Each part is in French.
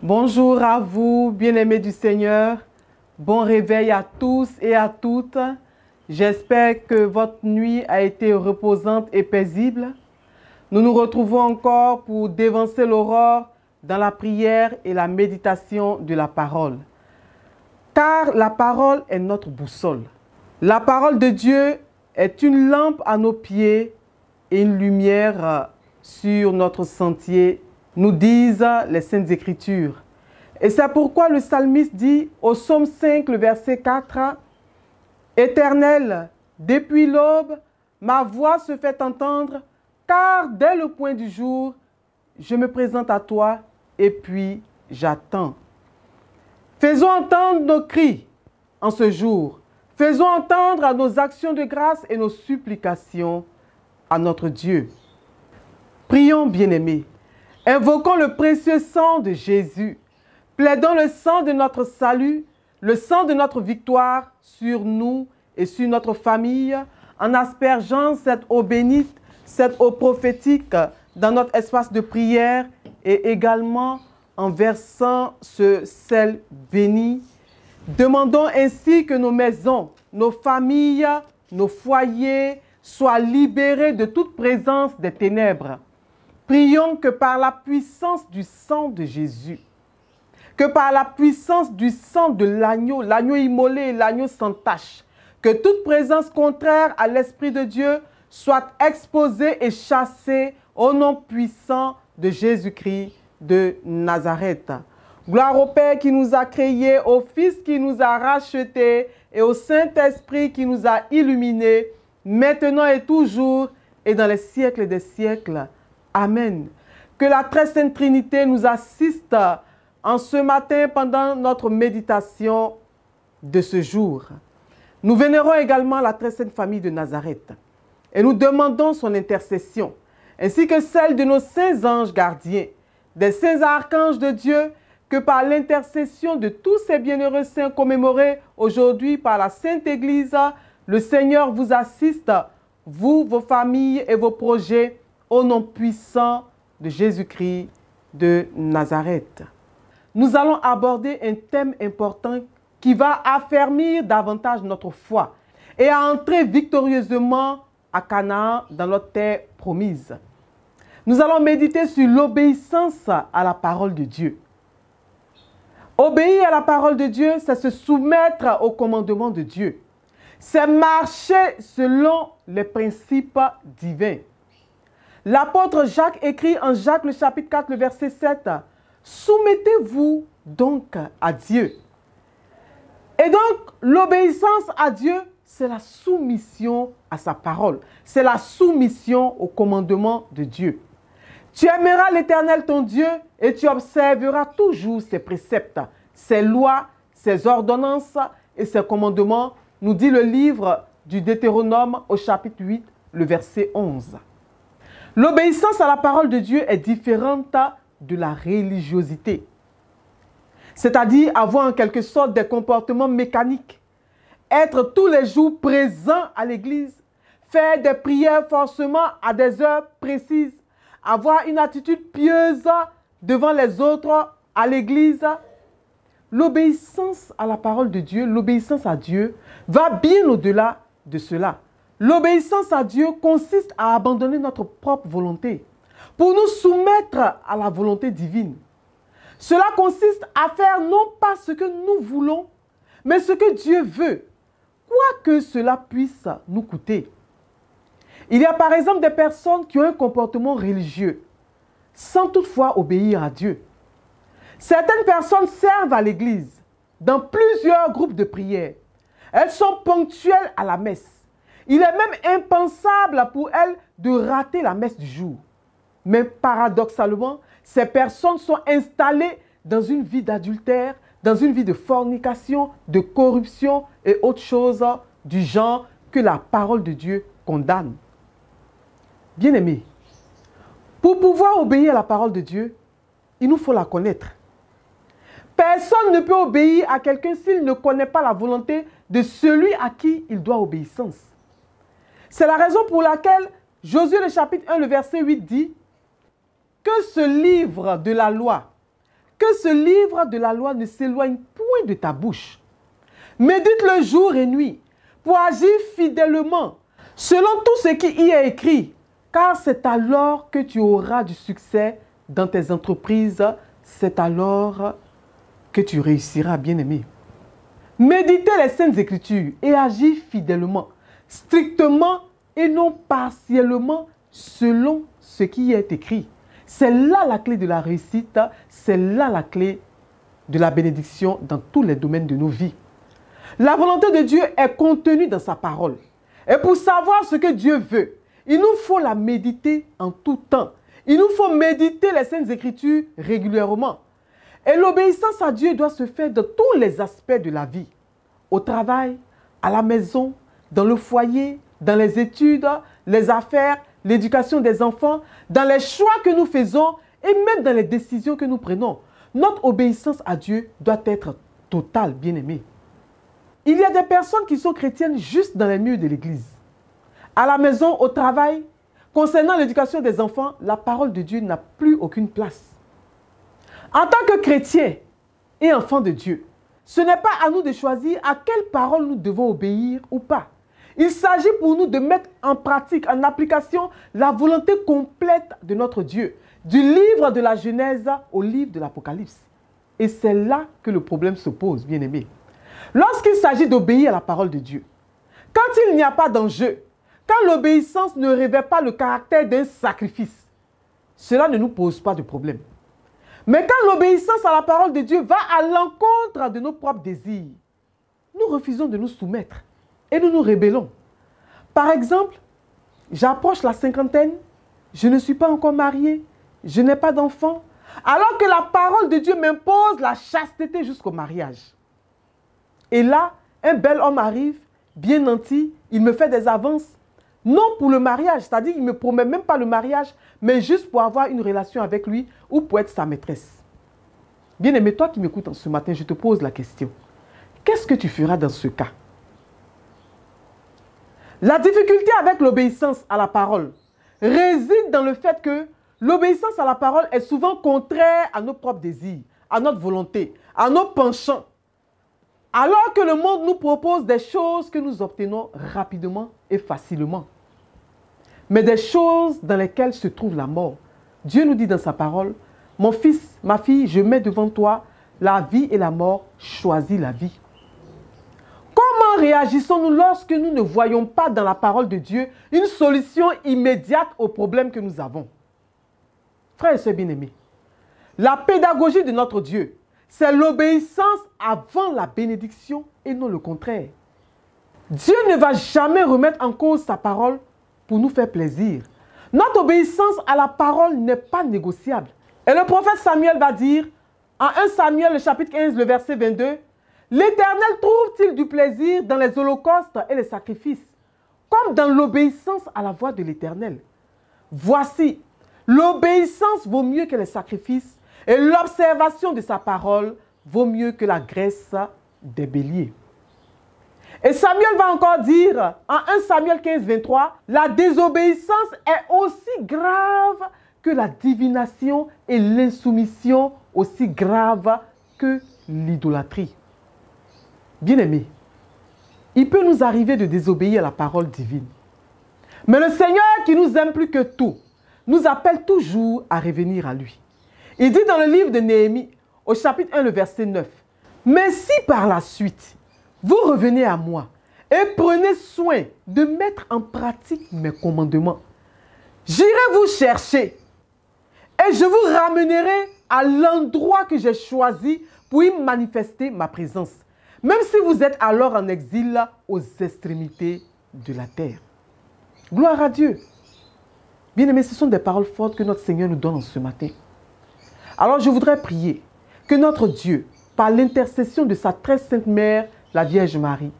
Bonjour à vous, bien-aimés du Seigneur. Bon réveil à tous et à toutes. J'espère que votre nuit a été reposante et paisible. Nous nous retrouvons encore pour dévancer l'aurore dans la prière et la méditation de la parole. Car la parole est notre boussole. La parole de Dieu est une lampe à nos pieds et une lumière sur notre sentier, nous disent les Saintes Écritures. Et c'est pourquoi le psalmiste dit au psaume 5, le verset 4, « Éternel, depuis l'aube, ma voix se fait entendre, car dès le point du jour, je me présente à toi et puis j'attends. » Faisons entendre nos cris en ce jour. Faisons entendre nos actions de grâce et nos supplications à notre Dieu. Prions, bien-aimés. Invoquons le précieux sang de Jésus. Plaidons le sang de notre salut, le sang de notre victoire sur nous et sur notre famille, en aspergeant cette eau bénite, cette eau prophétique dans notre espace de prière et également en versant ce sel béni. Demandons ainsi que nos maisons, nos familles, nos foyers soient libérés de toute présence des ténèbres. Prions que par la puissance du sang de Jésus, que par la puissance du sang de l'agneau, l'agneau immolé et l'agneau sans tache, que toute présence contraire à l'Esprit de Dieu soit exposée et chassée au nom puissant de Jésus-Christ de Nazareth. Gloire au Père qui nous a créés, au Fils qui nous a rachetés et au Saint-Esprit qui nous a illuminés, maintenant et toujours et dans les siècles des siècles. Amen. Que la très sainte Trinité nous assiste en ce matin pendant notre méditation de ce jour. Nous vénérons également la très sainte famille de Nazareth et nous demandons son intercession, ainsi que celle de nos saints anges gardiens, des saints archanges de Dieu, que par l'intercession de tous ces bienheureux saints commémorés aujourd'hui par la Sainte Église, le Seigneur vous assiste, vous, vos familles et vos projets, au nom puissant de Jésus-Christ de Nazareth. Nous allons aborder un thème important qui va affermir davantage notre foi et à entrer victorieusement à Canaan dans notre terre promise. Nous allons méditer sur l'obéissance à la parole de Dieu. Obéir à la parole de Dieu, c'est se soumettre au commandement de Dieu. C'est marcher selon les principes divins. L'apôtre Jacques écrit en Jacques le chapitre 4, le verset 7, « Soumettez-vous donc à Dieu. » Et donc, l'obéissance à Dieu, c'est la soumission à sa parole. C'est la soumission au commandement de Dieu. Tu aimeras l'Éternel ton Dieu et tu observeras toujours ses préceptes, ses lois, ses ordonnances et ses commandements, nous dit le livre du Deutéronome au chapitre 8, le verset 11. L'obéissance à la parole de Dieu est différente de la religiosité. C'est-à-dire avoir en quelque sorte des comportements mécaniques, être tous les jours présent à l'église, faire des prières forcément à des heures précises, avoir une attitude pieuse devant les autres à l'église. L'obéissance à la parole de Dieu, l'obéissance à Dieu va bien au-delà de cela. L'obéissance à Dieu consiste à abandonner notre propre volonté pour nous soumettre à la volonté divine. Cela consiste à faire non pas ce que nous voulons, mais ce que Dieu veut, quoi que cela puisse nous coûter. Il y a par exemple des personnes qui ont un comportement religieux, sans toutefois obéir à Dieu. Certaines personnes servent à l'église, dans plusieurs groupes de prière. Elles sont ponctuelles à la messe. Il est même impensable pour elles de rater la messe du jour. Mais paradoxalement, ces personnes sont installées dans une vie d'adultère, dans une vie de fornication, de corruption et autres choses du genre que la parole de Dieu condamne. Bien-aimés, pour pouvoir obéir à la parole de Dieu, il nous faut la connaître. Personne ne peut obéir à quelqu'un s'il ne connaît pas la volonté de celui à qui il doit obéissance. C'est la raison pour laquelle Josué le chapitre 1, le verset 8 dit que ce livre de la loi, que ce livre de la loi ne s'éloigne point de ta bouche. Médite-le jour et nuit pour agir fidèlement selon tout ce qui y est écrit, car c'est alors que tu auras du succès dans tes entreprises, c'est alors que tu réussiras, bien-aimé. Méditez les Saintes Écritures et agis fidèlement, strictement et non partiellement selon ce qui est écrit. C'est là la clé de la réussite, c'est là la clé de la bénédiction dans tous les domaines de nos vies. La volonté de Dieu est contenue dans sa parole. Et pour savoir ce que Dieu veut, il nous faut la méditer en tout temps. Il nous faut méditer les Saintes Écritures régulièrement. Et l'obéissance à Dieu doit se faire dans tous les aspects de la vie. Au travail, à la maison, dans le foyer, dans les études, les affaires, l'éducation des enfants, dans les choix que nous faisons et même dans les décisions que nous prenons. Notre obéissance à Dieu doit être totale, bien-aimés. Il y a des personnes qui sont chrétiennes juste dans les murs de l'église. À la maison, au travail, concernant l'éducation des enfants, la parole de Dieu n'a plus aucune place. En tant que chrétiens et enfants de Dieu, ce n'est pas à nous de choisir à quelle parole nous devons obéir ou pas. Il s'agit pour nous de mettre en pratique, en application, la volonté complète de notre Dieu, du livre de la Genèse au livre de l'Apocalypse. Et c'est là que le problème se pose, bien-aimés. Lorsqu'il s'agit d'obéir à la parole de Dieu, quand il n'y a pas d'enjeu, quand l'obéissance ne révèle pas le caractère d'un sacrifice, cela ne nous pose pas de problème. Mais quand l'obéissance à la parole de Dieu va à l'encontre de nos propres désirs, nous refusons de nous soumettre et nous nous rébellons. Par exemple, j'approche la cinquantaine, je ne suis pas encore marié, je n'ai pas d'enfant, alors que la parole de Dieu m'impose la chasteté jusqu'au mariage. Et là, un bel homme arrive, bien nanti, il me fait des avances, non pour le mariage, c'est-à-dire qu'il ne me promet même pas le mariage, mais juste pour avoir une relation avec lui ou pour être sa maîtresse. Bien-aimé, toi qui m'écoutes ce matin, je te pose la question. Qu'est-ce que tu feras dans ce cas? La difficulté avec l'obéissance à la parole réside dans le fait que l'obéissance à la parole est souvent contraire à nos propres désirs, à notre volonté, à nos penchants. Alors que le monde nous propose des choses que nous obtenons rapidement et facilement. Mais des choses dans lesquelles se trouve la mort. Dieu nous dit dans sa parole, « Mon fils, ma fille, je mets devant toi la vie et la mort, choisis la vie. » Comment réagissons-nous lorsque nous ne voyons pas dans la parole de Dieu une solution immédiate aux problèmes que nous avons? Frères et sœurs bien-aimés, la pédagogie de notre Dieu, c'est l'obéissance avant la bénédiction et non le contraire. Dieu ne va jamais remettre en cause sa parole pour nous faire plaisir. Notre obéissance à la parole n'est pas négociable. Et le prophète Samuel va dire, en 1 Samuel, le chapitre 15, le verset 22, « L'Éternel trouve-t-il du plaisir dans les holocaustes et les sacrifices, comme dans l'obéissance à la voix de l'Éternel? Voici, l'obéissance vaut mieux que les sacrifices, et l'observation de sa parole vaut mieux que la graisse des béliers. » Et Samuel va encore dire, en 1 Samuel 15, 23, « La désobéissance est aussi grave que la divination et l'insoumission aussi grave que l'idolâtrie. » Bien-aimés, il peut nous arriver de désobéir à la parole divine. Mais le Seigneur qui nous aime plus que tout, nous appelle toujours à revenir à lui. Il dit dans le livre de Néhémie, au chapitre 1, le verset 9, « Mais si par la suite, vous revenez à moi et prenez soin de mettre en pratique mes commandements, j'irai vous chercher et je vous ramènerai à l'endroit que j'ai choisi pour y manifester ma présence, même si vous êtes alors en exil aux extrémités de la terre. » Gloire à Dieu. Bien-aimés, ce sont des paroles fortes que notre Seigneur nous donne en ce matin. Alors je voudrais prier que notre Dieu, par l'intercession de sa très sainte mère, la Vierge Marie,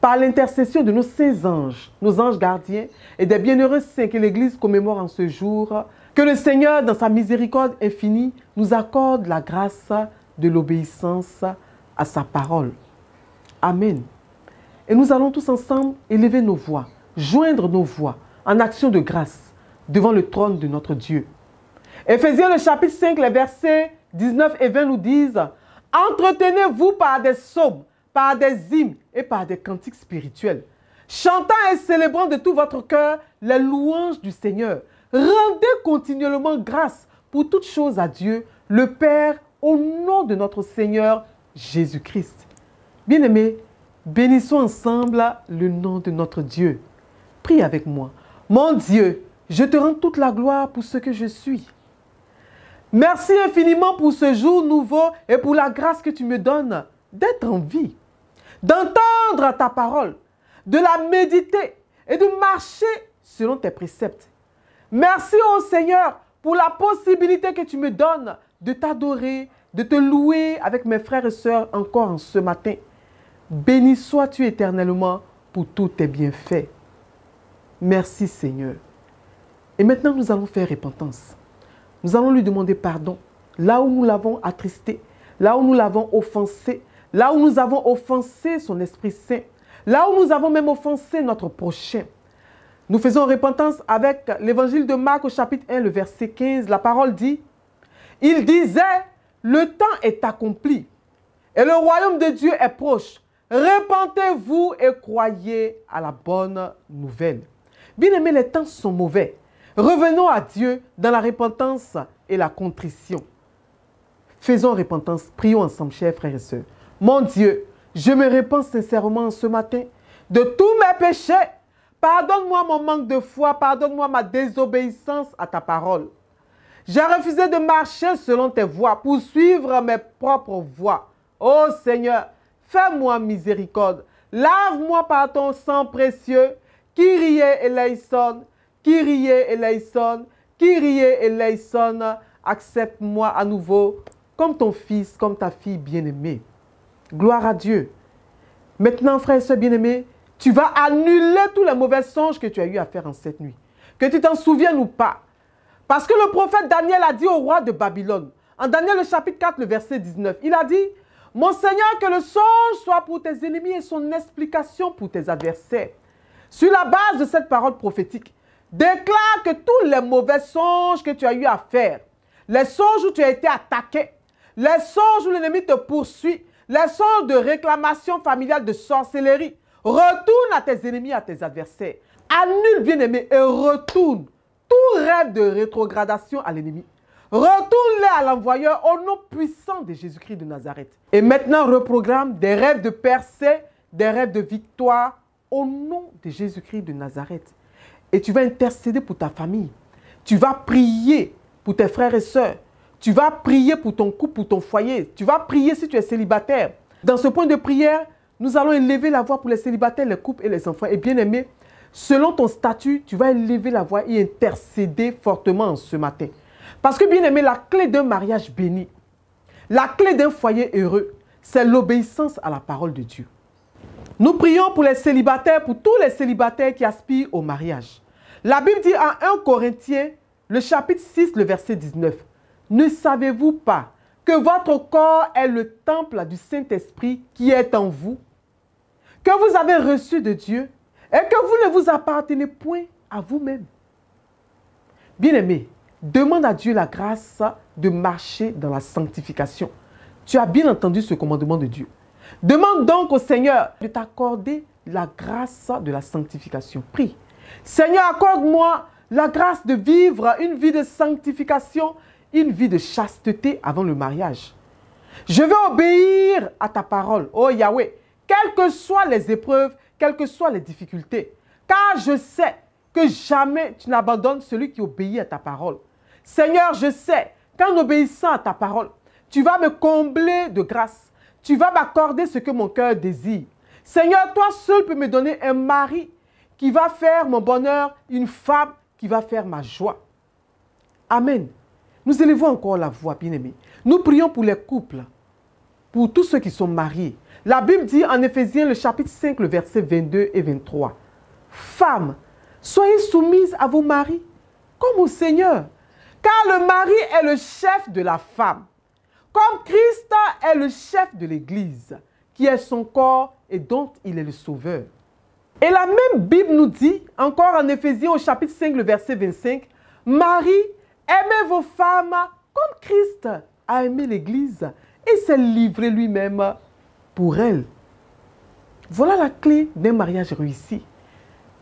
par l'intercession de nos saints anges, nos anges gardiens et des bienheureux saints que l'Église commémore en ce jour, que le Seigneur, dans sa miséricorde infinie, nous accorde la grâce de l'obéissance à sa parole. Amen. Et nous allons tous ensemble élever nos voix, joindre nos voix en action de grâce devant le trône de notre Dieu. Éphésiens le chapitre 5, les versets 19 et 20 nous disent « Entretenez-vous par des psaumes, par des hymnes et par des cantiques spirituels, chantant et célébrant de tout votre cœur les louanges du Seigneur. Rendez continuellement grâce pour toutes choses à Dieu, le Père, au nom de notre Seigneur Jésus-Christ. » Bien-aimés, bénissons ensemble le nom de notre Dieu. Prie avec moi. Mon Dieu, je te rends toute la gloire pour ce que je suis. Merci infiniment pour ce jour nouveau et pour la grâce que tu me donnes d'être en vie, d'entendre ta parole, de la méditer et de marcher selon tes préceptes. Merci au Seigneur pour la possibilité que tu me donnes de t'adorer, de te louer avec mes frères et sœurs encore en ce matin. Béni sois-tu éternellement pour tous tes bienfaits. Merci Seigneur. Et maintenant nous allons faire repentance. Nous allons lui demander pardon là où nous l'avons attristé, là où nous l'avons offensé, là où nous avons offensé son Esprit Saint, là où nous avons même offensé notre prochain. Nous faisons repentance avec l'évangile de Marc au chapitre 1, le verset 15. La parole dit, il disait, le temps est accompli et le royaume de Dieu est proche. Repentez-vous et croyez à la bonne nouvelle. Bien-aimés, les temps sont mauvais. Revenons à Dieu dans la repentance et la contrition. Faisons repentance, prions ensemble, chers frères et sœurs. Mon Dieu, je me repens sincèrement ce matin de tous mes péchés. Pardonne-moi mon manque de foi, pardonne-moi ma désobéissance à ta parole. J'ai refusé de marcher selon tes voies pour suivre mes propres voies. Ô Seigneur, fais-moi miséricorde. Lave-moi par ton sang précieux. Kyrie eleison, Kyrie eleison, Kyrie eleison. Accepte-moi à nouveau comme ton fils, comme ta fille bien-aimée. Gloire à Dieu. Maintenant, frères et sœurs bien-aimés, tu vas annuler tous les mauvais songes que tu as eu à faire en cette nuit. Que tu t'en souviennes ou pas. Parce que le prophète Daniel a dit au roi de Babylone, en Daniel le chapitre 4, le verset 19, il a dit, « Mon Seigneur, que le songe soit pour tes ennemis et son explication pour tes adversaires. » Sur la base de cette parole prophétique, déclare que tous les mauvais songes que tu as eu à faire, les songes où tu as été attaqué, les songes où l'ennemi te poursuit, les songes de réclamation familiale, de sorcellerie, retourne à tes ennemis, à tes adversaires. Annule, bien-aimé, et retourne tout rêve de rétrogradation à l'ennemi. Retourne-les à l'envoyeur au nom puissant de Jésus-Christ de Nazareth. Et maintenant, reprogramme des rêves de percée, des rêves de victoire au nom de Jésus-Christ de Nazareth. Et tu vas intercéder pour ta famille. Tu vas prier pour tes frères et sœurs. Tu vas prier pour ton couple, pour ton foyer. Tu vas prier si tu es célibataire. Dans ce point de prière, nous allons élever la voix pour les célibataires, les couples et les enfants. Et bien aimé, selon ton statut, tu vas élever la voix et intercéder fortement ce matin. Parce que bien aimé, la clé d'un mariage béni, la clé d'un foyer heureux, c'est l'obéissance à la parole de Dieu. Nous prions pour les célibataires, pour tous les célibataires qui aspirent au mariage. La Bible dit en 1 Corinthiens, le chapitre 6, le verset 19, « Ne savez-vous pas que votre corps est le temple du Saint-Esprit qui est en vous, que vous avez reçu de Dieu et que vous ne vous appartenez point à vous-même. » Bien-aimé, demande à Dieu la grâce de marcher dans la sanctification. Tu as bien entendu ce commandement de Dieu. Demande donc au Seigneur de t'accorder la grâce de la sanctification. Prie. Seigneur, accorde-moi la grâce de vivre une vie de sanctification, une vie de chasteté avant le mariage. Je veux obéir à ta parole, oh Yahweh, quelles que soient les épreuves, quelles que soient les difficultés. Car je sais que jamais tu n'abandonnes celui qui obéit à ta parole. Seigneur, je sais qu'en obéissant à ta parole, tu vas me combler de grâce. Tu vas m'accorder ce que mon cœur désire. Seigneur, toi seul peux me donner un mari qui va faire mon bonheur, une femme qui va faire ma joie. Amen. Nous élevons encore la voix, bien-aimés. Nous prions pour les couples, pour tous ceux qui sont mariés. La Bible dit en Éphésiens, le chapitre 5, le verset 22 et 23. Femmes, soyez soumises à vos maris, comme au Seigneur. Car le mari est le chef de la femme, comme Christ est le chef de l'Église, qui est son corps et dont il est le sauveur. Et la même Bible nous dit, encore en Éphésiens au chapitre 5, le verset 25, « Marie, Aimez vos femmes comme Christ a aimé l'Église et s'est livré lui-même pour elle. Voilà la clé d'un mariage réussi.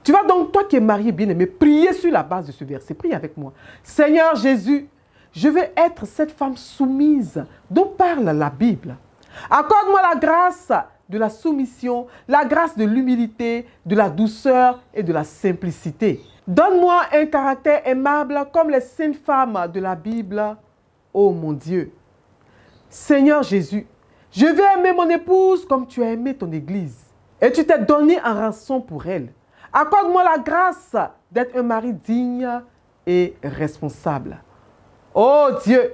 Tu vas donc, toi qui es marié, bien-aimé, prier sur la base de ce verset. Prie avec moi. Seigneur Jésus, je veux être cette femme soumise dont parle la Bible. Accorde-moi la grâce de la soumission, la grâce de l'humilité, de la douceur et de la simplicité. Donne-moi un caractère aimable comme les saintes femmes de la Bible. Oh mon Dieu. Seigneur Jésus, je veux aimer mon épouse comme tu as aimé ton Église. Et tu t'es donné en rançon pour elle. Accorde-moi la grâce d'être un mari digne et responsable. Oh Dieu,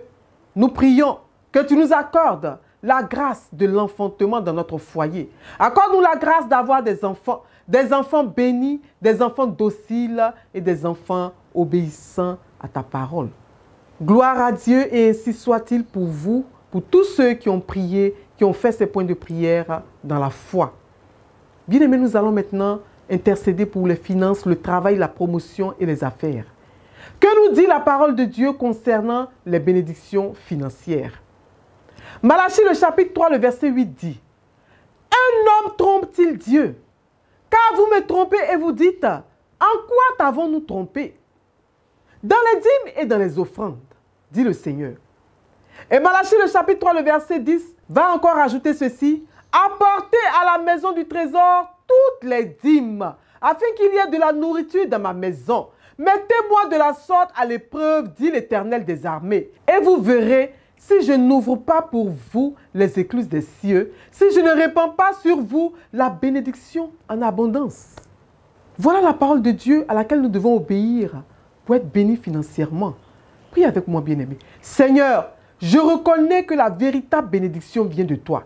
nous prions que tu nous accordes la grâce de l'enfantement dans notre foyer. Accorde-nous la grâce d'avoir des enfants bénis, des enfants dociles et des enfants obéissants à ta parole. Gloire à Dieu et ainsi soit-il pour vous, pour tous ceux qui ont prié, qui ont fait ces points de prière dans la foi. Bien-aimés, nous allons maintenant intercéder pour les finances, le travail, la promotion et les affaires. Que nous dit la parole de Dieu concernant les bénédictions financières? Malachie, le chapitre 3, le verset 8 dit: « Un homme trompe-t-il Dieu? Car vous me trompez et vous dites: en quoi t'avons-nous trompé? Dans les dîmes et dans les offrandes, dit le Seigneur. » Et Malachie, le chapitre 3, le verset 10, va encore ajouter ceci: « Apportez à la maison du trésor toutes les dîmes, afin qu'il y ait de la nourriture dans ma maison. Mettez-moi de la sorte à l'épreuve, dit l'Éternel des armées, et vous verrez si je n'ouvre pas pour vous les écluses des cieux, si je ne répands pas sur vous la bénédiction en abondance. » Voilà la parole de Dieu à laquelle nous devons obéir pour être bénis financièrement. Prie avec moi, bien-aimé. Seigneur, je reconnais que la véritable bénédiction vient de toi.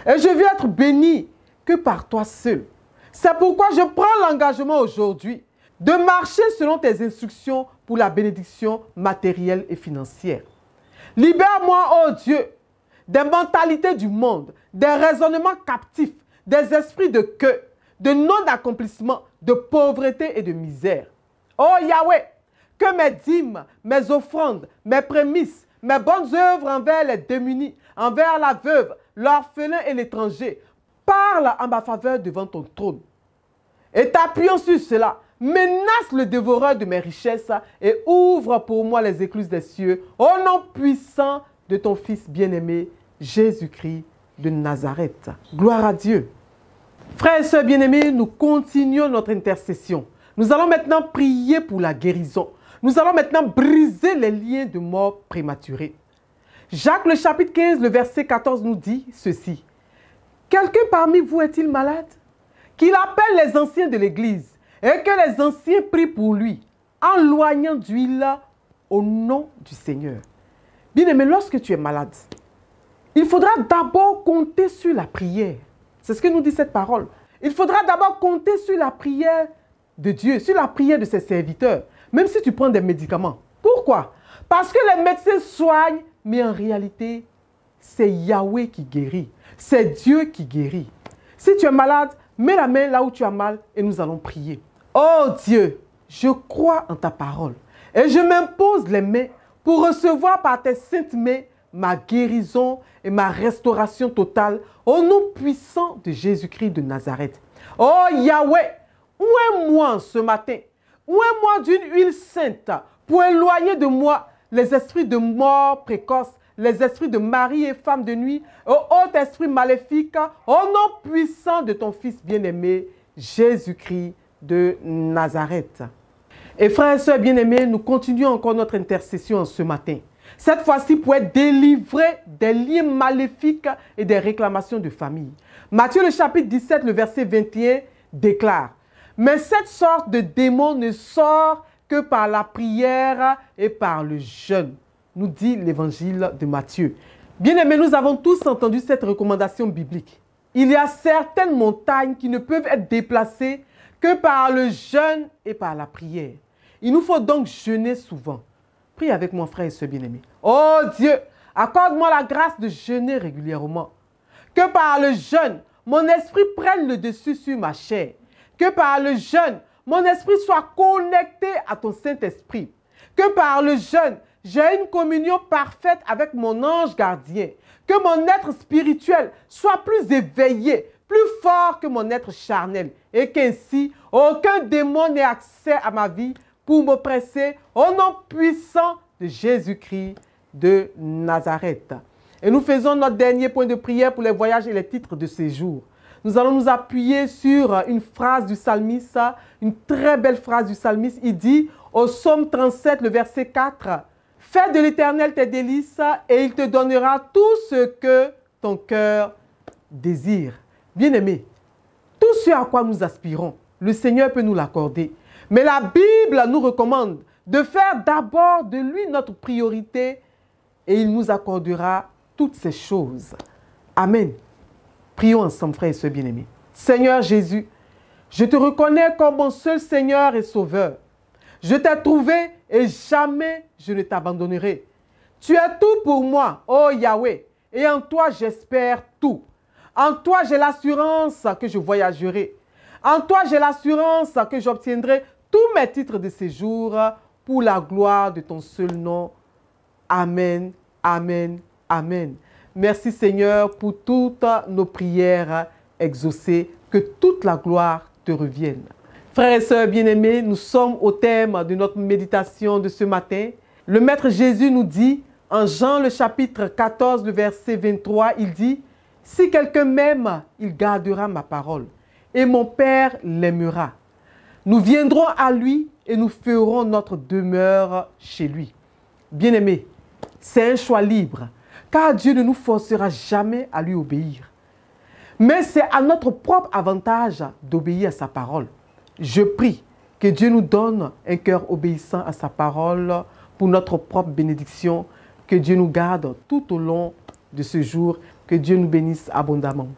Et je veux être béni que par toi seul. C'est pourquoi je prends l'engagement aujourd'hui de marcher selon tes instructions pour la bénédiction matérielle et financière. Libère-moi, oh Dieu, des mentalités du monde, des raisonnements captifs, des esprits de queue, de non-accomplissement, de pauvreté et de misère. Oh Yahweh, que mes dîmes, mes offrandes, mes prémices, mes bonnes œuvres envers les démunis, envers la veuve, l'orphelin et l'étranger, parlent en ma faveur devant ton trône. Et t'appuyant sur cela, menace le dévoreur de mes richesses et ouvre pour moi les écluses des cieux, au nom puissant de ton Fils bien-aimé, Jésus-Christ de Nazareth. Gloire à Dieu. Frères et sœurs bien-aimés, nous continuons notre intercession. Nous allons maintenant prier pour la guérison. Nous allons maintenant briser les liens de mort prématurée. Jacques, le chapitre 15, le verset 14 nous dit ceci. « Quelqu'un parmi vous est-il malade? Qu'il appelle les anciens de l'Église et que les anciens prient pour lui, en loignant d'huile au nom du Seigneur. » Bien-aimé, lorsque tu es malade, il faudra d'abord compter sur la prière. C'est ce que nous dit cette parole. Il faudra d'abord compter sur la prière de Dieu, sur la prière de ses serviteurs, même si tu prends des médicaments. Pourquoi? Parce que les médecins soignent, mais en réalité, c'est Yahweh qui guérit. C'est Dieu qui guérit. Si tu es malade, mets la main là où tu as mal et nous allons prier. Oh Dieu, je crois en ta parole et je m'impose les mains pour recevoir par tes saintes mains ma guérison et ma restauration totale au nom puissant de Jésus-Christ de Nazareth. Oh Yahweh, oins-moi ce matin, oins-moi d'une huile sainte pour éloigner de moi les esprits de mort précoce, les esprits de mari et femme de nuit, ô haut esprit maléfique, au nom puissant de ton Fils bien-aimé, Jésus-Christ de Nazareth. Et frères et sœurs bien-aimés, nous continuons encore notre intercession ce matin. Cette fois-ci pour être délivrés des liens maléfiques et des réclamations de famille. Matthieu le chapitre 17, le verset 21 déclare: « Mais cette sorte de démon ne sort que par la prière et par le jeûne. » nous dit l'évangile de Matthieu. Bien-aimés, nous avons tous entendu cette recommandation biblique. Il y a certaines montagnes qui ne peuvent être déplacées que par le jeûne et par la prière. Il nous faut donc jeûner souvent. Prie avec moi, frère et sœur bien-aimés. Oh Dieu, accorde-moi la grâce de jeûner régulièrement. Que par le jeûne, mon esprit prenne le dessus sur ma chair. Que par le jeûne, mon esprit soit connecté à ton Saint-Esprit. Que par le jeûne, j'ai une communion parfaite avec mon ange gardien. Que mon être spirituel soit plus éveillé, plus fort que mon être charnel. Et qu'ainsi, aucun démon n'ait accès à ma vie pour m'oppresser au nom puissant de Jésus-Christ de Nazareth. Et nous faisons notre dernier point de prière pour les voyages et les titres de séjour. Nous allons nous appuyer sur une phrase du psalmiste, une très belle phrase du psalmiste. Il dit au psaume 37, le verset 4, « Fais de l'Éternel tes délices et il te donnera tout ce que ton cœur désire. » Bien-aimés, tout ce à quoi nous aspirons, le Seigneur peut nous l'accorder. Mais la Bible nous recommande de faire d'abord de lui notre priorité et il nous accordera toutes ces choses. Amen. Prions ensemble, frères et sœurs bien-aimés. Seigneur Jésus, je te reconnais comme mon seul Seigneur et Sauveur. Je t'ai trouvé et jamais je ne t'abandonnerai. Tu es tout pour moi, ô Yahweh, et en toi j'espère tout. En toi j'ai l'assurance que je voyagerai. En toi j'ai l'assurance que j'obtiendrai tous mes titres de séjour pour la gloire de ton seul nom. Amen, amen, amen. Merci Seigneur pour toutes nos prières exaucées. Que toute la gloire te revienne. Frères et sœurs bien-aimés, nous sommes au thème de notre méditation de ce matin. Le Maître Jésus nous dit, en Jean le chapitre 14, le verset 23, il dit, « Si quelqu'un m'aime, il gardera ma parole, et mon Père l'aimera. Nous viendrons à lui et nous ferons notre demeure chez lui. » Bien-aimés, c'est un choix libre, car Dieu ne nous forcera jamais à lui obéir. Mais c'est à notre propre avantage d'obéir à sa parole. Je prie que Dieu nous donne un cœur obéissant à sa parole pour notre propre bénédiction. Que Dieu nous garde tout au long de ce jour. Que Dieu nous bénisse abondamment.